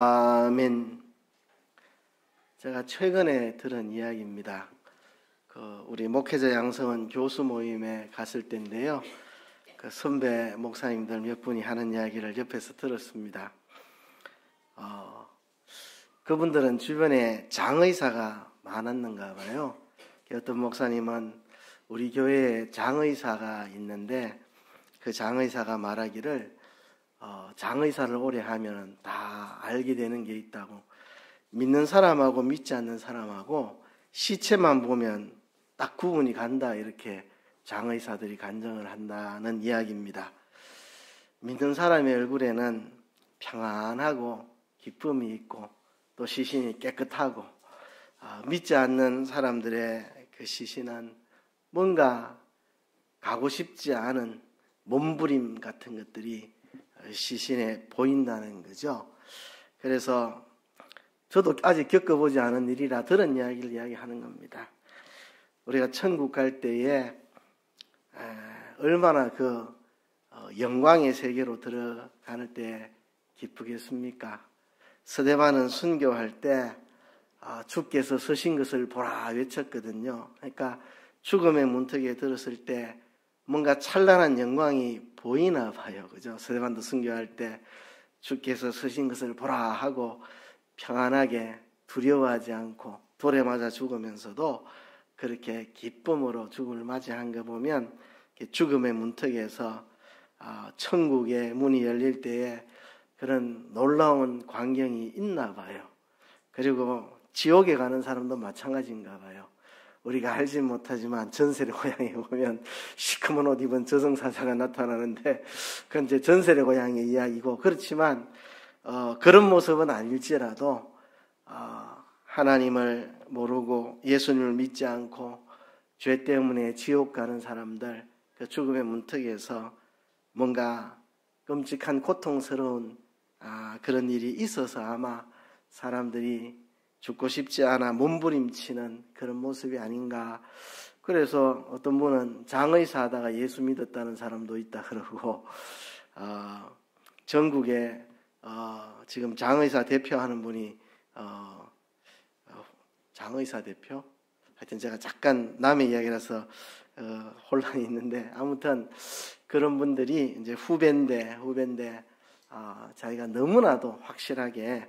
아멘. 제가 최근에 들은 이야기입니다. 우리 목회자 양성은 교수 모임에 갔을 때인데요. 선배 목사님들 몇 분이 하는 이야기를 옆에서 들었습니다. 그분들은 주변에 장의사가 많았는가 봐요. 어떤 목사님은 우리 교회에 장의사가 있는데 그 장의사가 말하기를 장의사를 오래 하면 다 알게 되는 게 있다고. 믿는 사람하고 믿지 않는 사람하고 시체만 보면 딱 구분이 간다, 이렇게 장의사들이 간증을 한다는 이야기입니다. 믿는 사람의 얼굴에는 평안하고 기쁨이 있고 또 시신이 깨끗하고, 믿지 않는 사람들의 그 시신은 뭔가 가고 싶지 않은 몸부림 같은 것들이 시신에 보인다는 거죠. 그래서 저도 아직 겪어보지 않은 일이라 들은 이야기를 이야기하는 겁니다. 우리가 천국 갈 때에 얼마나 영광의 세계로 들어갈 때 기쁘겠습니까? 스데반은 순교할 때 주께서 서신 것을 보라 외쳤거든요. 그러니까 죽음의 문턱에 들었을 때 뭔가 찬란한 영광이 보이나 봐요. 그죠? 스데반도 순교할 때 주께서 서신 것을 보라 하고 평안하게 두려워하지 않고 돌에 맞아 죽으면서도 그렇게 기쁨으로 죽음을 맞이한 거 보면 죽음의 문턱에서 천국의 문이 열릴 때에 그런 놀라운 광경이 있나 봐요. 그리고 지옥에 가는 사람도 마찬가지인가 봐요. 우리가 알지 못하지만 전설의 고향에 보면 시커먼 옷 입은 저승사자가 나타나는데 그건 이제 전설의 고향의 이야기고, 그렇지만 그런 모습은 아닐지라도 하나님을 모르고 예수님을 믿지 않고 죄 때문에 지옥 가는 사람들, 그 죽음의 문턱에서 뭔가 끔찍한 고통스러운 그런 일이 있어서 아마 사람들이 죽고 싶지 않아 몸부림치는 그런 모습이 아닌가. 그래서 어떤 분은 장의사 하다가 예수 믿었다는 사람도 있다 그러고, 전국에 지금 장의사 대표하는 분이 장의사 대표? 하여튼 제가 잠깐 남의 이야기라서 혼란이 있는데, 아무튼 그런 분들이 이제 후배인데 자기가 너무나도 확실하게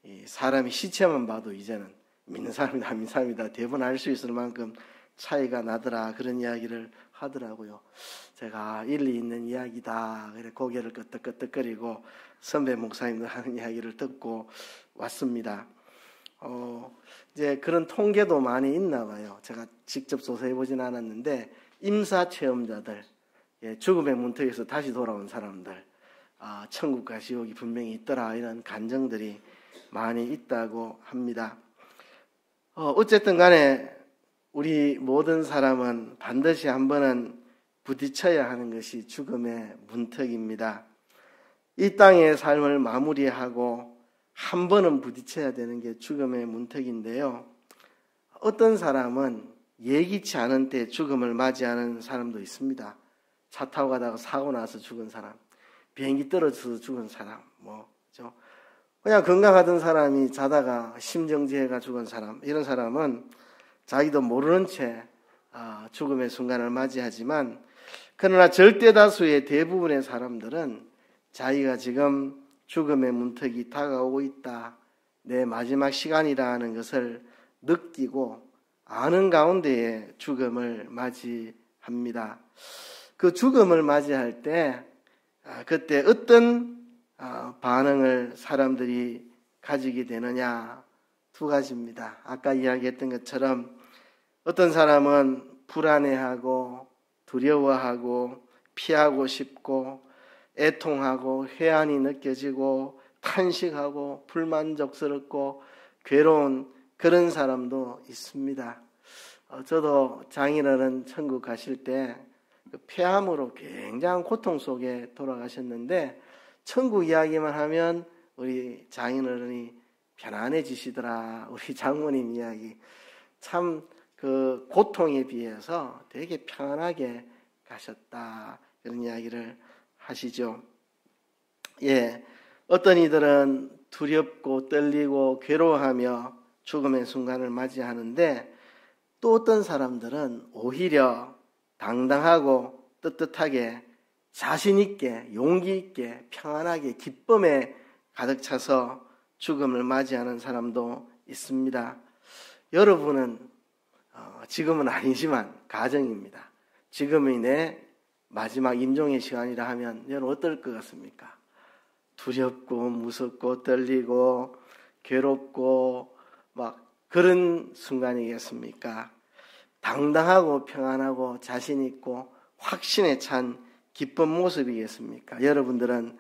이 사람이 시체만 봐도 이제는 믿는 사람이다 안 믿는 사람이다 대부분 알 수 있을 만큼 차이가 나더라, 그런 이야기를 하더라고요. 제가 일리 있는 이야기다 그래 고개를 끄덕끄덕거리고 선배 목사님들 하는 이야기를 듣고 왔습니다. 이제 그런 통계도 많이 있나 봐요. 제가 직접 조사해 보진 않았는데 임사 체험자들, 죽음의 문턱에서 다시 돌아온 사람들, 천국과 지옥이 분명히 있더라, 이런 간증들이 많이 있다고 합니다. 어쨌든 간에 우리 모든 사람은 반드시 한 번은 부딪혀야 하는 것이 죽음의 문턱입니다. 이 땅의 삶을 마무리하고 한 번은 부딪혀야 되는 게 죽음의 문턱인데요. 어떤 사람은 예기치 않은 때 죽음을 맞이하는 사람도 있습니다. 차 타고 가다가 사고 나서 죽은 사람, 비행기 떨어져서 죽은 사람, 그죠? 그냥 건강하던 사람이 자다가 심정지해가 죽은 사람, 이런 사람은 자기도 모르는 채 죽음의 순간을 맞이하지만, 그러나 절대 다수의 대부분의 사람들은 자기가 지금 죽음의 문턱이 다가오고 있다, 내 마지막 시간이라는 것을 느끼고 아는 가운데에 죽음을 맞이합니다. 그 죽음을 맞이할 때 그때 어떤 반응을 사람들이 가지게 되느냐, 두 가지입니다. 아까 이야기했던 것처럼 어떤 사람은 불안해하고 두려워하고 피하고 싶고 애통하고 회한이 느껴지고 탄식하고 불만족스럽고 괴로운 그런 사람도 있습니다. 저도 장인어른 천국 가실 때 폐암으로 굉장한 고통 속에 돌아가셨는데 천국 이야기만 하면 우리 장인어른이 편안해지시더라. 우리 장모님 이야기 참 그 고통에 비해서 되게 편안하게 가셨다, 이런 이야기를 하시죠. 어떤 이들은 두렵고 떨리고 괴로워하며 죽음의 순간을 맞이하는데, 또 어떤 사람들은 오히려 당당하고 떳떳하게 자신 있게 용기 있게 평안하게 기쁨에 가득 차서 죽음을 맞이하는 사람도 있습니다. 여러분은 지금은 아니지만 가정입니다. 지금이 내 마지막 임종의 시간이라 하면 여러분 어떨 것 같습니까? 두렵고 무섭고 떨리고 괴롭고 막 그런 순간이겠습니까? 당당하고 평안하고 자신 있고 확신에 찬 기쁜 모습이겠습니까? 여러분들은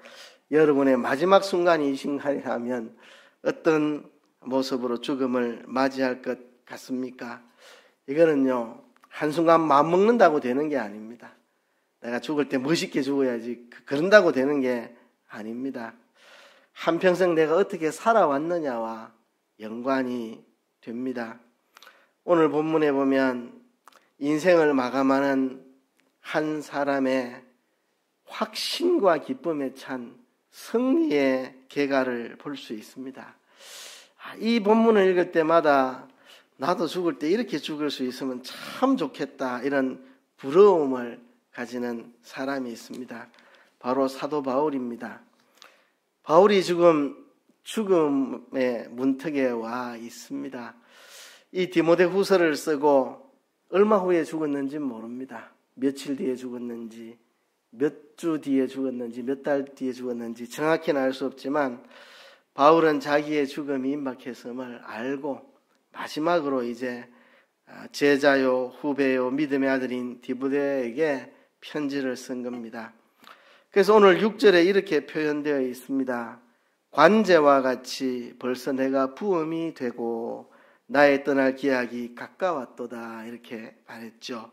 여러분의 마지막 순간이 이 순간이라면 어떤 모습으로 죽음을 맞이할 것 같습니까? 이거는요, 한순간 마음먹는다고 되는 게 아닙니다. 내가 죽을 때 멋있게 죽어야지 그런다고 되는 게 아닙니다. 한평생 내가 어떻게 살아왔느냐와 연관이 됩니다. 오늘 본문에 보면 인생을 마감하는 한 사람의 확신과 기쁨에 찬 승리의 계가를 볼 수 있습니다. 이 본문을 읽을 때마다 나도 죽을 때 이렇게 죽을 수 있으면 참 좋겠다, 이런 부러움을 가지는 사람이 있습니다. 바로 사도 바울입니다. 바울이 지금 죽음의 문턱에 와 있습니다. 이 디모데후서를 쓰고 얼마 후에 죽었는지 모릅니다. 며칠 뒤에 죽었는지, 몇 주 뒤에 죽었는지, 몇 달 뒤에 죽었는지 정확히는 알 수 없지만 바울은 자기의 죽음이 임박했음을 알고 마지막으로 이제 제자요 후배요 믿음의 아들인 디모데에게 편지를 쓴 겁니다. 그래서 오늘 6절에 이렇게 표현되어 있습니다. 관제와 같이 벌써 내가 부음이 되고 나의 떠날 기약이 가까웠도다, 이렇게 말했죠.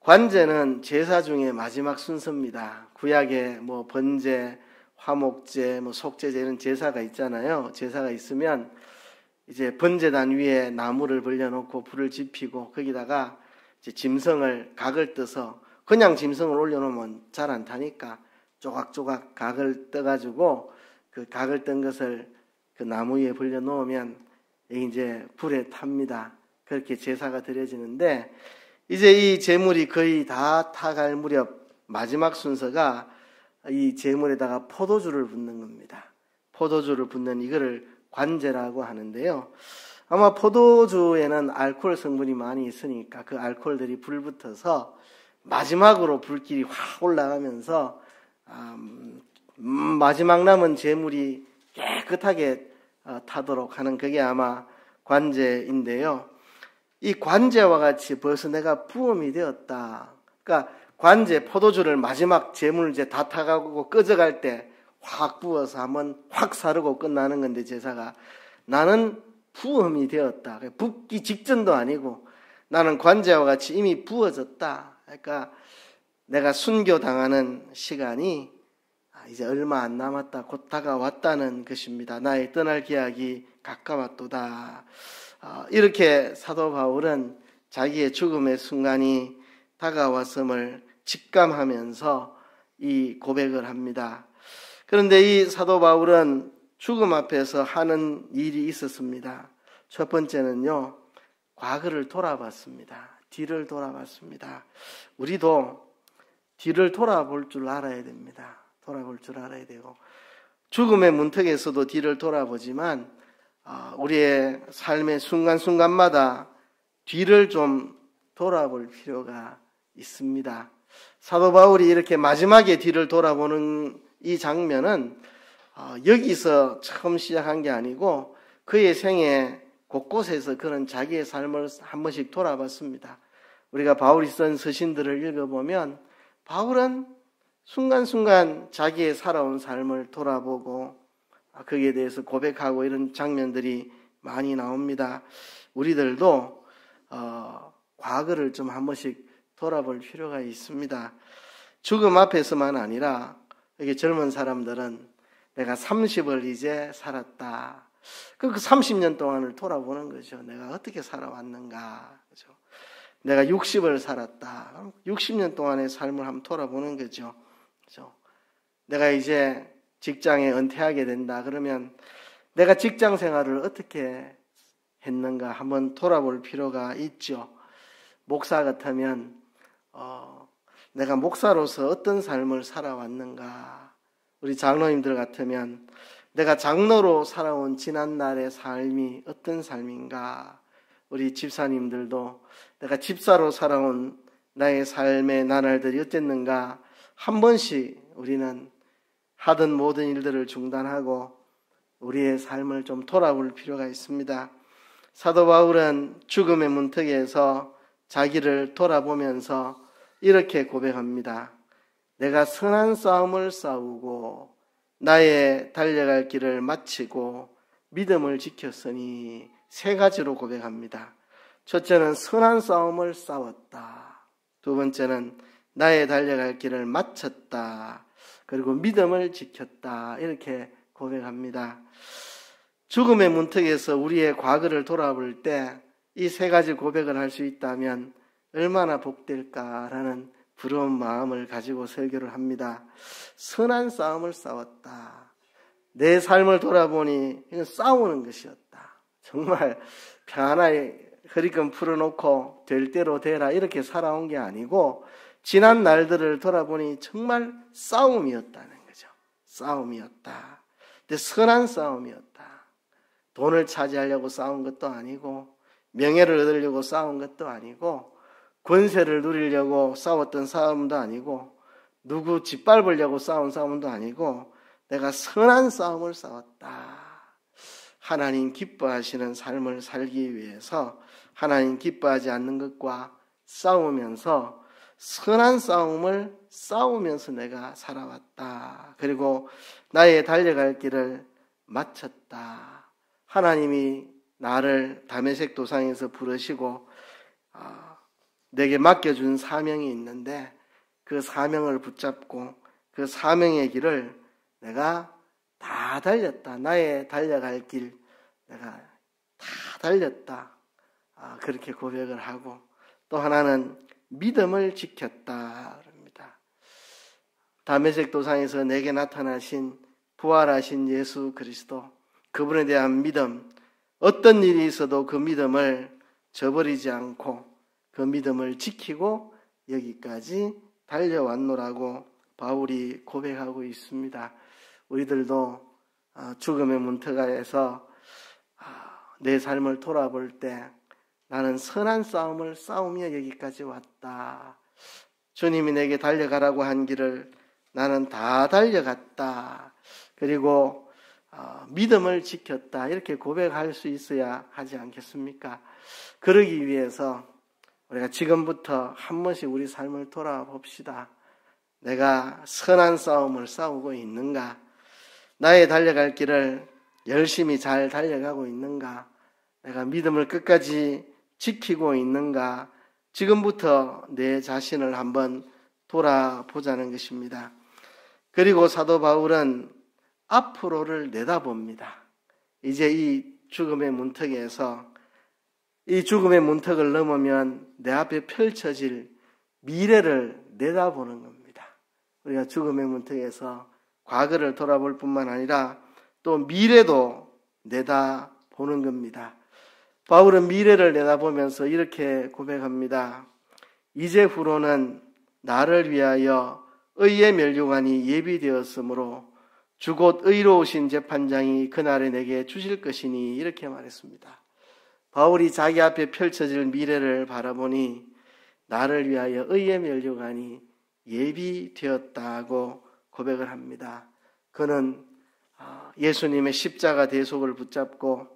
관제는 제사 중에 마지막 순서입니다. 구약에 번제, 화목제, 속제제 이런 제사가 있잖아요. 제사가 있으면 이제 번제단 위에 나무를 벌려놓고 불을 지피고 거기다가 이제 짐승을 각을 떠서, 그냥 짐승을 올려놓으면 잘 안 타니까 조각조각 각을 떠가지고 그 각을 뜬 것을 그 나무 위에 벌려놓으면 이제 불에 탑니다. 그렇게 제사가 드려지는데, 이제 이 제물이 거의 다 타갈 무렵 마지막 순서가 이 제물에다가 포도주를 붓는 겁니다. 포도주를 붓는 이거를 관제라고 하는데요. 아마 포도주에는 알코올 성분이 많이 있으니까 그 알코올들이 불붙어서 마지막으로 불길이 확 올라가면서 마지막 남은 제물이 깨끗하게 타도록 하는 그게 아마 관제인데요. 이 관제와 같이 벌써 내가 부음이 되었다. 그러니까 관제, 포도주를 마지막 제물 이제 다 타가고 꺼져갈 때 확 부어서 한번 확 사르고 끝나는 건데, 제사가. 나는 부음이 되었다. 붓기 직전도 아니고 나는 관제와 같이 이미 부어졌다. 그러니까 내가 순교당하는 시간이 이제 얼마 안 남았다, 곧 다가왔다는 것입니다. 나의 떠날 기약이 가까웠도다. 이렇게 사도 바울은 자기의 죽음의 순간이 다가왔음을 직감하면서 이 고백을 합니다. 그런데 이 사도 바울은 죽음 앞에서 하는 일이 있었습니다. 첫 번째는요, 과거를 돌아봤습니다. 뒤를 돌아봤습니다. 우리도 뒤를 돌아볼 줄 알아야 됩니다. 돌아볼 줄 알아야 되고, 죽음의 문턱에서도 뒤를 돌아보지만 우리의 삶의 순간순간마다 뒤를 좀 돌아볼 필요가 있습니다. 사도 바울이 이렇게 마지막에 뒤를 돌아보는 이 장면은 여기서 처음 시작한 게 아니고 그의 생애 곳곳에서 그런 자기의 삶을 한 번씩 돌아봤습니다. 우리가 바울이 쓴 서신들을 읽어보면 바울은 순간순간 자기의 살아온 삶을 돌아보고 거기에 대해서 고백하고 이런 장면들이 많이 나옵니다. 우리들도 과거를 좀 한 번씩 돌아볼 필요가 있습니다. 죽음 앞에서만 아니라 여기 젊은 사람들은 내가 30을 이제 살았다. 그 30년 동안을 돌아보는 거죠. 내가 어떻게 살아왔는가. 그죠? 내가 60을 살았다. 60년 동안의 삶을 한번 돌아보는 거죠. 그죠? 내가 이제 직장에 은퇴하게 된다. 그러면 내가 직장 생활을 어떻게 했는가 한번 돌아볼 필요가 있죠. 목사 같으면 내가 목사로서 어떤 삶을 살아왔는가. 우리 장로님들 같으면 내가 장로로 살아온 지난날의 삶이 어떤 삶인가. 우리 집사님들도 내가 집사로 살아온 나의 삶의 나날들이 어땠는가. 한 번씩 우리는 하던 모든 일들을 중단하고 우리의 삶을 좀 돌아볼 필요가 있습니다. 사도 바울은 죽음의 문턱에서 자기를 돌아보면서 이렇게 고백합니다. 내가 선한 싸움을 싸우고 나의 달려갈 길을 마치고 믿음을 지켰으니 세 가지로 고백합니다. 첫째는 선한 싸움을 싸웠다. 두 번째는 나의 달려갈 길을 마쳤다. 그리고 믿음을 지켰다. 이렇게 고백합니다. 죽음의 문턱에서 우리의 과거를 돌아볼 때 이 세 가지 고백을 할 수 있다면 얼마나 복될까라는 부러운 마음을 가지고 설교를 합니다. 선한 싸움을 싸웠다. 내 삶을 돌아보니 이건 싸우는 것이었다. 정말 편안하게 허리끈 풀어놓고 될 대로 되라 이렇게 살아온 게 아니고 지난 날들을 돌아보니 정말 싸움이었다는 거죠. 싸움이었다. 근데 선한 싸움이었다. 돈을 차지하려고 싸운 것도 아니고 명예를 얻으려고 싸운 것도 아니고 권세를 누리려고 싸웠던 싸움도 아니고 누구 짓밟으려고 싸운 싸움도 아니고 내가 선한 싸움을 싸웠다. 하나님 기뻐하시는 삶을 살기 위해서 하나님 기뻐하지 않는 것과 싸우면서 선한 싸움을 싸우면서 내가 살아왔다. 그리고 나의 달려갈 길을 마쳤다. 하나님이 나를 다메섹 도상에서 부르시고 내게 맡겨준 사명이 있는데 그 사명을 붙잡고 그 사명의 길을 내가 다 달렸다. 나의 달려갈 길 내가 다 달렸다. 그렇게 고백을 하고 또 하나는 믿음을 지켰다. 그럽니다. 다메섹 도상에서 내게 나타나신 부활하신 예수 그리스도 그분에 대한 믿음 어떤 일이 있어도 그 믿음을 저버리지 않고 그 믿음을 지키고 여기까지 달려왔노라고 바울이 고백하고 있습니다. 우리들도 죽음의 문턱에서 내 삶을 돌아볼 때 나는 선한 싸움을 싸우며 여기까지 왔다. 주님이 내게 달려가라고 한 길을 나는 다 달려갔다. 그리고 믿음을 지켰다. 이렇게 고백할 수 있어야 하지 않겠습니까? 그러기 위해서 우리가 지금부터 한 번씩 우리 삶을 돌아봅시다. 내가 선한 싸움을 싸우고 있는가? 나의 달려갈 길을 열심히 잘 달려가고 있는가? 내가 믿음을 끝까지 지키고 있는가? 지금부터 내 자신을 한번 돌아보자는 것입니다. 그리고 사도 바울은 앞으로를 내다봅니다. 이제 이 죽음의 문턱에서 이 죽음의 문턱을 넘으면 내 앞에 펼쳐질 미래를 내다보는 겁니다. 우리가 죽음의 문턱에서 과거를 돌아볼 뿐만 아니라 또 미래도 내다보는 겁니다. 바울은 미래를 내다보면서 이렇게 고백합니다. 이제후로는 나를 위하여 의의 면류관이 예비되었으므로 주곧 의로우신 재판장이 그날에 내게 주실 것이니 이렇게 말했습니다. 바울이 자기 앞에 펼쳐질 미래를 바라보니 나를 위하여 의의 면류관이 예비되었다고 고백을 합니다. 그는 예수님의 십자가 대속을 붙잡고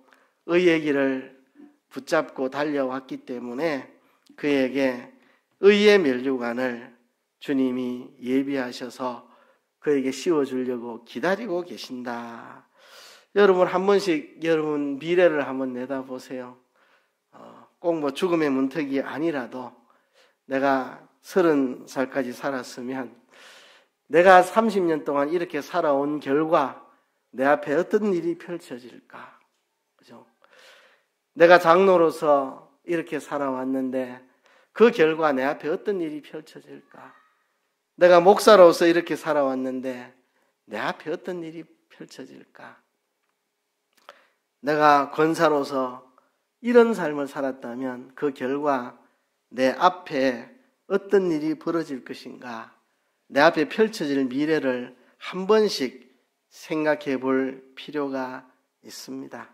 의의 길을 붙잡고 달려왔기 때문에 그에게 의의 면류관을 주님이 예비하셔서 그에게 씌워주려고 기다리고 계신다. 여러분 한 번씩 여러분 미래를 한번 내다보세요. 꼭 뭐 죽음의 문턱이 아니라도 내가 30살까지 살았으면 내가 30년 동안 이렇게 살아온 결과 내 앞에 어떤 일이 펼쳐질까? 그죠? 내가 장로로서 이렇게 살아왔는데 그 결과 내 앞에 어떤 일이 펼쳐질까? 내가 목사로서 이렇게 살아왔는데 내 앞에 어떤 일이 펼쳐질까? 내가 권사로서 이런 삶을 살았다면 그 결과 내 앞에 어떤 일이 벌어질 것인가? 내 앞에 펼쳐질 미래를 한 번씩 생각해 볼 필요가 있습니다.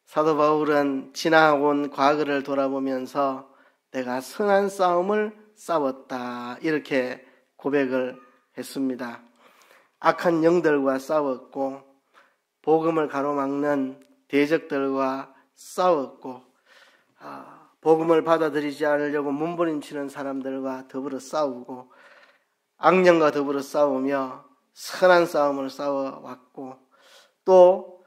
사도 바울은 지나온 과거를 돌아보면서 내가 선한 싸움을 싸웠다 이렇게 고백을 했습니다. 악한 영들과 싸웠고 복음을 가로막는 대적들과 싸웠고 복음을 받아들이지 않으려고 몸부림치는 사람들과 더불어 싸우고 악령과 더불어 싸우며 선한 싸움을 싸워왔고 또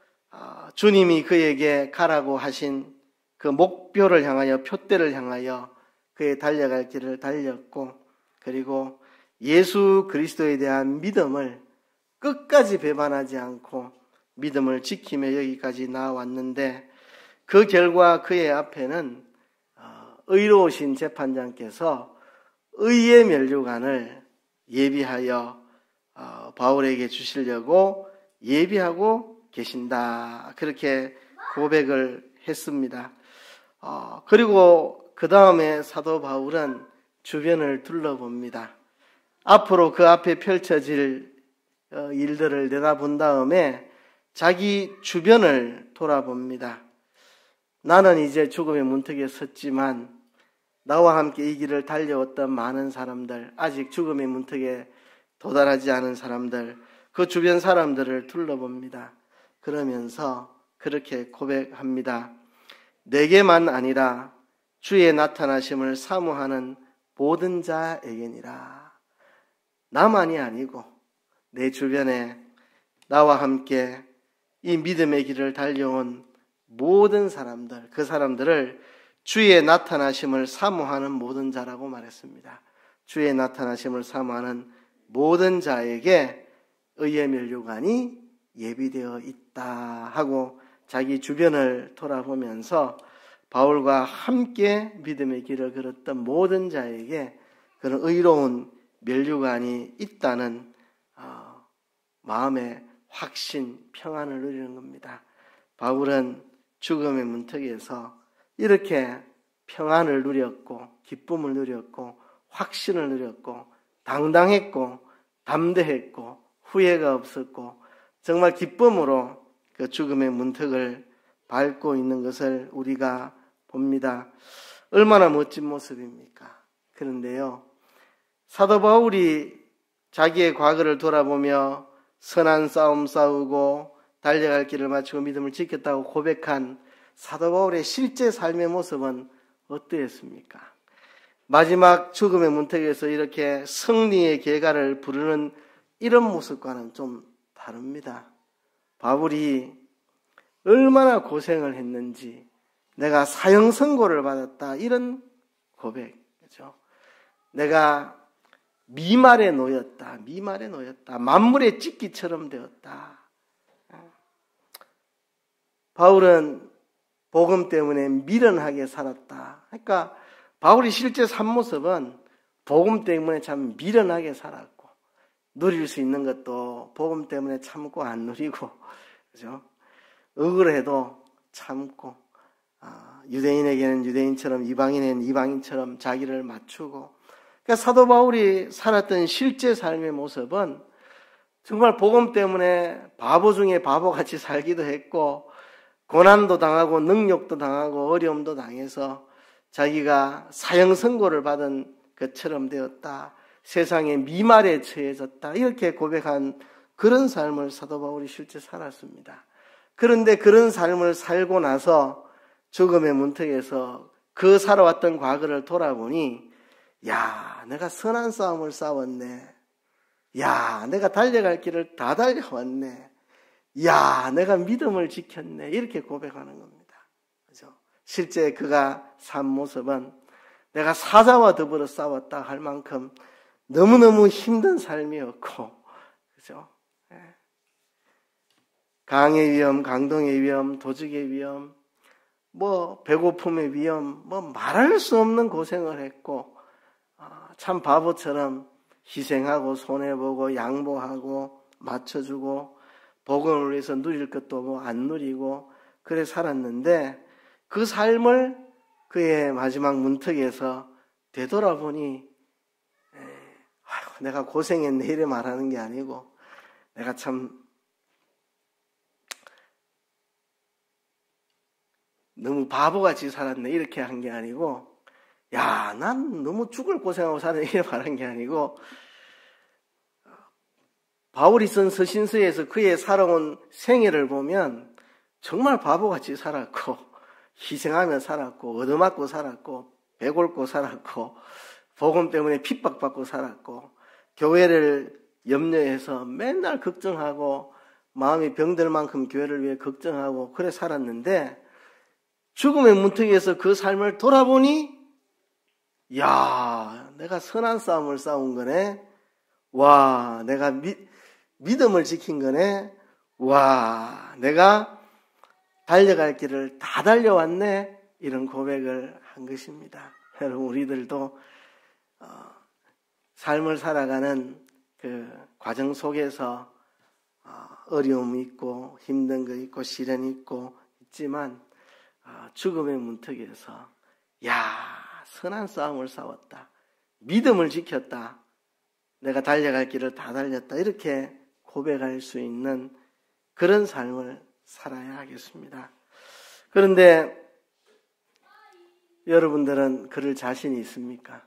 주님이 그에게 가라고 하신 그 목표를 향하여 표대를 향하여 그의 달려갈 길을 달렸고 그리고 예수 그리스도에 대한 믿음을 끝까지 배반하지 않고 믿음을 지키며 여기까지 나아왔는데 그 결과 그의 앞에는 의로우신 재판장께서 의의 면류관을 예비하여 바울에게 주시려고 예비하고 계신다. 그렇게 고백을 했습니다. 그리고 그 다음에 사도 바울은 주변을 둘러봅니다. 앞으로 그 앞에 펼쳐질 일들을 내다본 다음에 자기 주변을 돌아봅니다. 나는 이제 죽음의 문턱에 섰지만 나와 함께 이 길을 달려왔던 많은 사람들, 아직 죽음의 문턱에 도달하지 않은 사람들, 그 주변 사람들을 둘러봅니다. 그러면서 그렇게 고백합니다. 내게만 아니라 주의 나타나심을 사모하는 모든 자에게니라. 나만이 아니고 내 주변에 나와 함께 이 믿음의 길을 달려온 모든 사람들, 그 사람들을 주의 나타나심을 사모하는 모든 자라고 말했습니다. 주의 나타나심을 사모하는 모든 자에게 의의 면류관이 예비되어 있다 하고 자기 주변을 돌아보면서 바울과 함께 믿음의 길을 걸었던 모든 자에게 그런 의로운 면류관이 있다는 마음의 확신, 평안을 누리는 겁니다. 바울은 죽음의 문턱에서 이렇게 평안을 누렸고 기쁨을 누렸고 확신을 누렸고 당당했고 담대했고 후회가 없었고 정말 기쁨으로 그 죽음의 문턱을 밟고 있는 것을 우리가 봅니다. 얼마나 멋진 모습입니까? 그런데요, 사도 바울이 자기의 과거를 돌아보며 선한 싸움 싸우고 달려갈 길을 마치고 믿음을 지켰다고 고백한 사도 바울의 실제 삶의 모습은 어떠했습니까? 마지막 죽음의 문턱에서 이렇게 승리의 계가를 부르는 이런 모습과는 좀 다릅니다. 바울이 얼마나 고생을 했는지, 내가 사형 선고를 받았다 이런 고백이죠. 내가 미말에 놓였다. 만물의 찢기처럼 되었다. 바울은 복음 때문에 미련하게 살았다. 그러니까 바울이 실제 산 모습은 복음 때문에 참 미련하게 살았고 누릴 수 있는 것도 복음 때문에 참고 안 누리고, 그죠? 억울해도 참고, 유대인에게는 유대인처럼, 이방인에게는 이방인처럼 자기를 맞추고. 그러니까 사도 바울이 살았던 실제 삶의 모습은 정말 복음 때문에 바보 중에 바보같이 살기도 했고, 고난도 당하고 능욕도 당하고 어려움도 당해서 자기가 사형 선고를 받은 것처럼 되었다. 세상의 미말에 처해졌다. 이렇게 고백한 그런 삶을 사도 바울이 실제 살았습니다. 그런데 그런 삶을 살고 나서 죽음의 문턱에서 그 살아왔던 과거를 돌아보니, 야, 내가 선한 싸움을 싸웠네. 야, 내가 달려갈 길을 다 달려왔네. 야, 내가 믿음을 지켰네. 이렇게 고백하는 겁니다. 그죠? 실제 그가 산 모습은 내가 사자와 더불어 싸웠다 할 만큼 너무너무 힘든 삶이었고, 그죠? 강의 위험, 강동의 위험, 도적의 위험, 배고픔의 위험, 말할 수 없는 고생을 했고, 참 바보처럼 희생하고 손해보고 양보하고 맞춰주고 복음을 위해서 누릴 것도 뭐 안 누리고 그래 살았는데 그 삶을 그의 마지막 문턱에서 되돌아보니 내가 고생했네 이래 말하는 게 아니고 내가 참 너무 바보같이 살았네 이렇게 한 게 아니고 야, 난 너무 죽을 고생하고 사네 이래 말한 게 아니고 바울이 쓴 서신서에서 그의 살아온 생애를 보면 정말 바보같이 살았고 희생하며 살았고 얻어맞고 살았고 배골고 살았고 복음 때문에 핍박받고 살았고 교회를 염려해서 맨날 걱정하고 마음이 병들 만큼 교회를 위해 걱정하고 그래 살았는데 죽음의 문턱에서 그 삶을 돌아보니 야, 내가 선한 싸움을 싸운 거네. 와, 내가 믿음을 지킨 거네. 와, 내가 달려갈 길을 다 달려왔네. 이런 고백을 한 것입니다. 여러분, 우리들도 삶을 살아가는 그 과정 속에서 어려움이 있고 힘든 거 있고 시련이 있고 있지만 죽음의 문턱에서 야, 선한 싸움을 싸웠다. 믿음을 지켰다. 내가 달려갈 길을 다 달렸다. 이렇게 고백할 수 있는 그런 삶을 살아야 하겠습니다. 그런데 여러분들은 그럴 자신이 있습니까?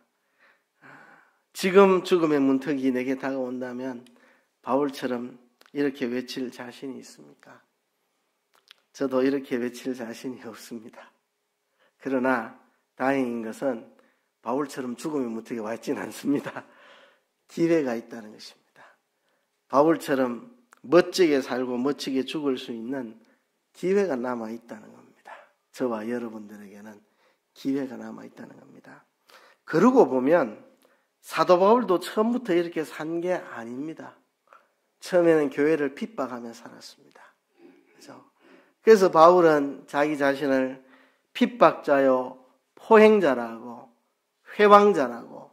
지금 죽음의 문턱이 내게 다가온다면 바울처럼 이렇게 외칠 자신이 있습니까? 저도 이렇게 외칠 자신이 없습니다. 그러나 다행인 것은 바울처럼 죽음의 문턱에 와 있지는 않습니다. 기회가 있다는 것입니다. 바울처럼 멋지게 살고 멋지게 죽을 수 있는 기회가 남아 있다는 겁니다. 저와 여러분들에게는 기회가 남아 있다는 겁니다. 그러고 보면 사도 바울도 처음부터 이렇게 산 게 아닙니다. 처음에는 교회를 핍박하며 살았습니다. 그렇죠? 그래서 바울은 자기 자신을 핍박자요 포행자라고 회방자라고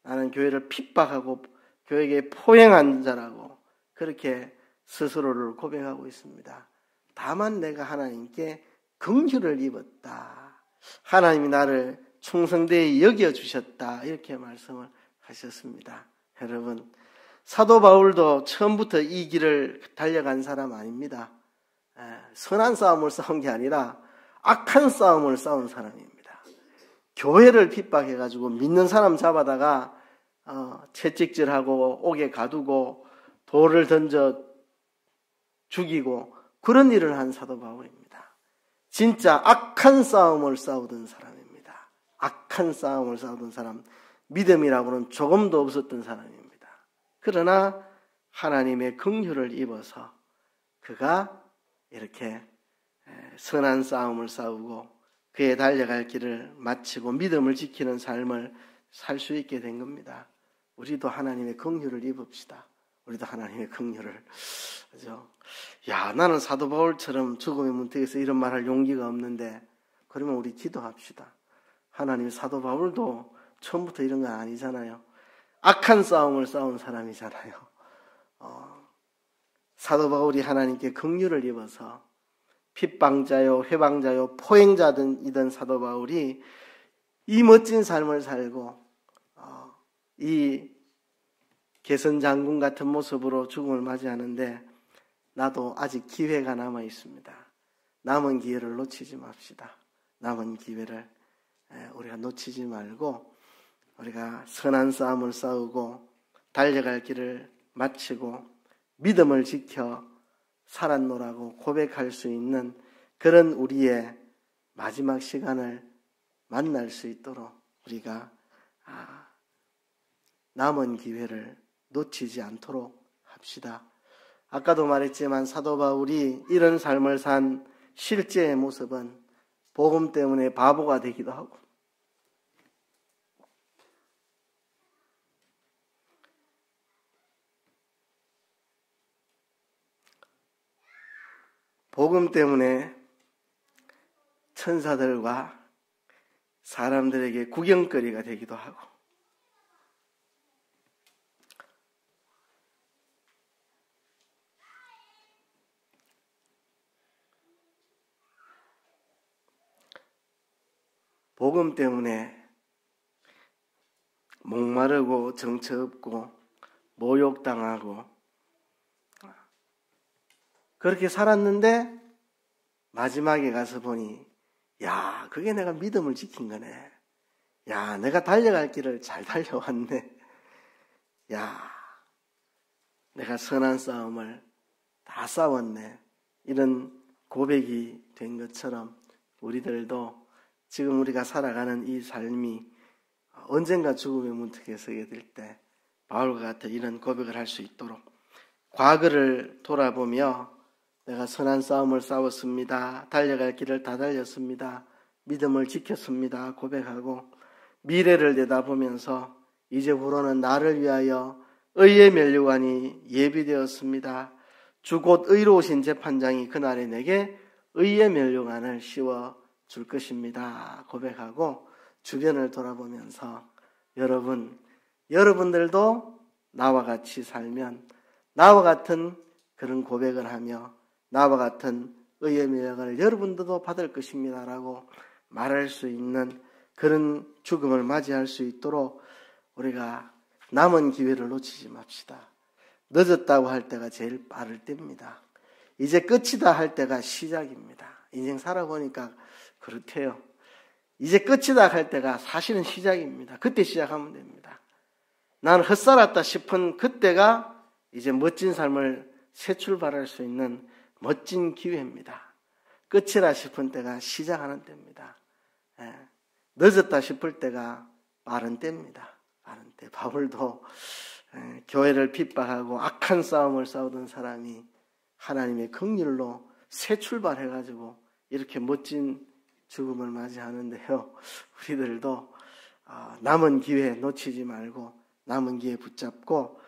나는 교회를 핍박하고 교회에 포행한 자라고 그렇게 스스로를 고백하고 있습니다. 다만 내가 하나님께 긍휼을 입었다. 하나님이 나를 충성되이 여겨주셨다. 이렇게 말씀을 하셨습니다. 여러분, 사도 바울도 처음부터 이 길을 달려간 사람 아닙니다. 선한 싸움을 싸운 게 아니라 악한 싸움을 싸운 사람입니다. 교회를 핍박해가지고 믿는 사람 잡아다가 채찍질하고 옥에 가두고 돌을 던져 죽이고 그런 일을 한 사도 바울입니다. 진짜 악한 싸움을 싸우던 사람입니다. 악한 싸움을 싸우던 사람, 믿음이라고는 조금도 없었던 사람입니다. 그러나 하나님의 긍휼을 입어서 그가 이렇게 선한 싸움을 싸우고 그의 달려갈 길을 마치고 믿음을 지키는 삶을 살 수 있게 된 겁니다. 우리도 하나님의 긍휼을 입읍시다. 우리도 하나님의 긍휼을. 그죠? 야, 나는 사도 바울처럼 죽음의 문턱에서 이런 말할 용기가 없는데 그러면 우리 기도합시다. 하나님, 사도 바울도 처음부터 이런 건 아니잖아요. 악한 싸움을 싸운 사람이잖아요. 사도 바울이 하나님께 긍휼을 입어서 핍박자요, 회방자요, 포행자이던 사도 바울이 이 멋진 삶을 살고 이 개선 장군 같은 모습으로 죽음을 맞이하는데 나도 아직 기회가 남아 있습니다. 남은 기회를 놓치지 맙시다. 남은 기회를 우리가 놓치지 말고 우리가 선한 싸움을 싸우고 달려갈 길을 마치고 믿음을 지켜 살았노라고 고백할 수 있는 그런 우리의 마지막 시간을 만날 수 있도록 우리가 남은 기회를 놓치지 않도록 합시다. 아까도 말했지만 사도 바울이 이런 삶을 산 실제의 모습은 복음 때문에 바보가 되기도 하고 복음 때문에 천사들과 사람들에게 구경거리가 되기도 하고 복음 때문에 목마르고 정처 없고 모욕당하고 그렇게 살았는데 마지막에 가서 보니 야, 그게 내가 믿음을 지킨 거네. 야, 내가 달려갈 길을 잘 달려왔네. 야, 내가 선한 싸움을 다 싸웠네. 이런 고백이 된 것처럼 우리들도 지금 우리가 살아가는 이 삶이 언젠가 죽음의 문턱에 서게 될 때 바울과 같은 이런 고백을 할 수 있도록 과거를 돌아보며 내가 선한 싸움을 싸웠습니다. 달려갈 길을 다 달렸습니다. 믿음을 지켰습니다. 고백하고 미래를 내다보면서 이제부로는 나를 위하여 의의 면류관이 예비되었습니다. 주 곧 의로우신 재판장이 그날에 내게 의의 면류관을 씌워 줄 것입니다. 고백하고 주변을 돌아보면서 여러분들도 나와 같이 살면 나와 같은 그런 고백을 하며 나와 같은 의의 면류관을 여러분들도 받을 것입니다. 라고 말할 수 있는 그런 죽음을 맞이할 수 있도록 우리가 남은 기회를 놓치지 맙시다. 늦었다고 할 때가 제일 빠를 때입니다. 이제 끝이다 할 때가 시작입니다. 인생 살아보니까 그렇대요. 이제 끝이다 할 때가 사실은 시작입니다. 그때 시작하면 됩니다. 나는 헛살았다 싶은 그때가 이제 멋진 삶을 새 출발할 수 있는 멋진 기회입니다. 끝이라 싶은 때가 시작하는 때입니다. 늦었다 싶을 때가 빠른 때입니다. 빠른 때. 바울도 교회를 핍박하고 악한 싸움을 싸우던 사람이 하나님의 긍휼로 새 출발해가지고 이렇게 멋진 죽음을 맞이하는데요. 우리들도 남은 기회 놓치지 말고 남은 기회 붙잡고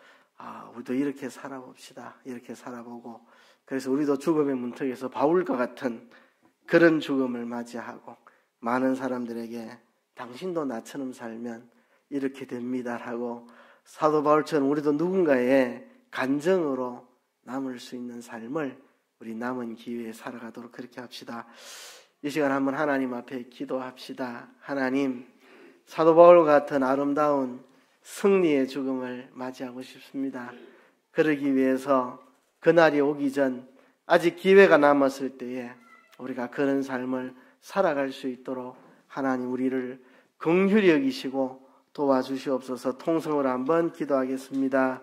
우리도 이렇게 살아봅시다. 이렇게 살아보고 그래서 우리도 죽음의 문턱에서 바울과 같은 그런 죽음을 맞이하고 많은 사람들에게 당신도 나처럼 살면 이렇게 됩니다라고 사도 바울처럼 우리도 누군가의 간증으로 남을 수 있는 삶을 우리 남은 기회에 살아가도록 그렇게 합시다. 이 시간 한번 하나님 앞에 기도합시다. 하나님, 사도 바울과 같은 아름다운 승리의 죽음을 맞이하고 싶습니다. 그러기 위해서 그날이 오기 전 아직 기회가 남았을 때에 우리가 그런 삶을 살아갈 수 있도록 하나님 우리를 긍휼히 여기시고 도와주시옵소서. 통성으로 한번 기도하겠습니다.